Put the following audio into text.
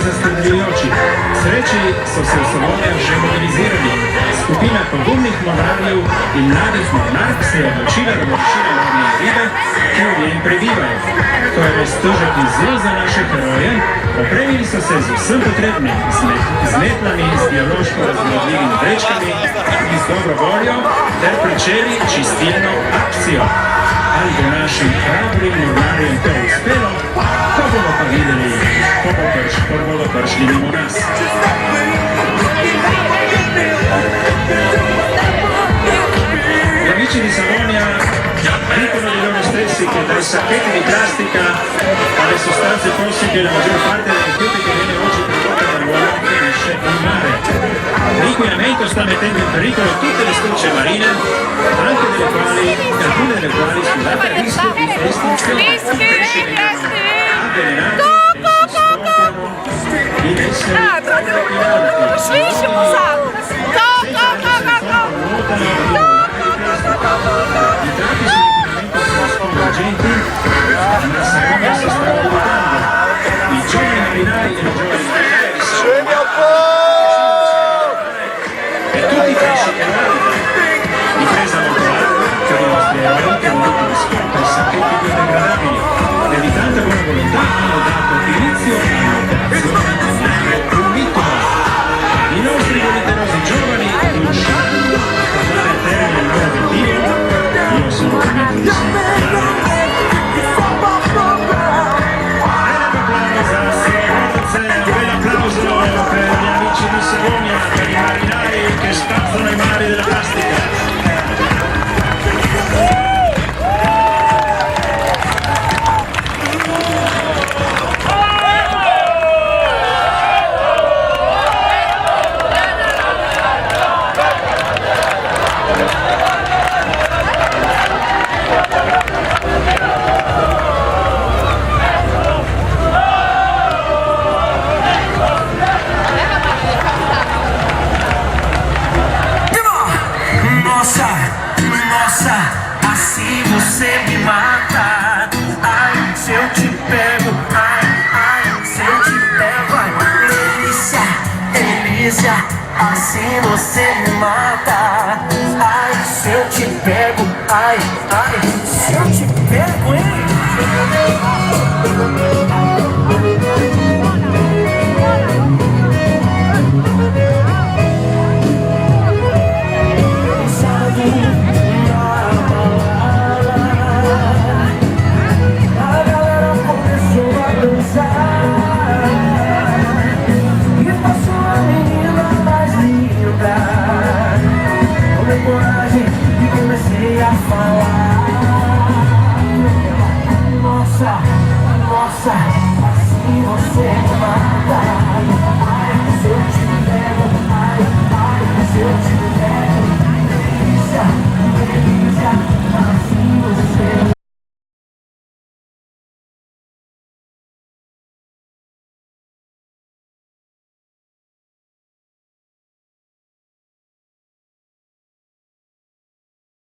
zaskrbljujoči. Sreči so se v Salonijah že mobilizirali. Skupina pogumnih mornarjev in mladih mornark se je odločila, da bo rešila morne ribe, ki v njem prebivajo. To je res težek izziv za naše heroje. Opremili so se z vsem potrebnim, z metlami, z biološko razgradljivimi vrečkami in z dobro voljo, ter pričeli čistilno akcijo. Ali bo našim hrabrim mornarjem to uspelo, to bomo pa videli, ko bodo prišli mimo nas. Gli amici di Salonia dicono dei loro stessi che dai sacchetti di plastica alle sostanze tossiche la maggior parte dei rifiuti che viene oggi prodotta dall'uomo finisce in mare. L'inquinamento sta mettendo in pericolo tutte le specie marine, anche alcune delle quali, scusate, a rischio di estinzione. Di essere inquinanti. I dati sull'inquinamento sono sconvolgenti, ma Salonia si sta valutando. I giovani marinai e le giovani marinai di Salonia e tutti i pesci che navigano. Difesa molto alta per i nostri eroi che hanno dato risposta ai sacchetti biodegradabili e di tanta buona volontà hanno dato inizio all'operazione Umbittula. I nostri volenterosi giovani riusciranno a portare a termine il loro obiettivo. Io sono convinto di sì. Un bel applauso per gli amici di Salonia, per i marinai che spazzano i mari della plastica. Assim você me mata. Ai, se eu te pego, ai, se eu te pego, ai, delícia, delícia. Assim você me mata. Ai, se eu te pego, ai, se eu te pego, hein? Nossa, assim você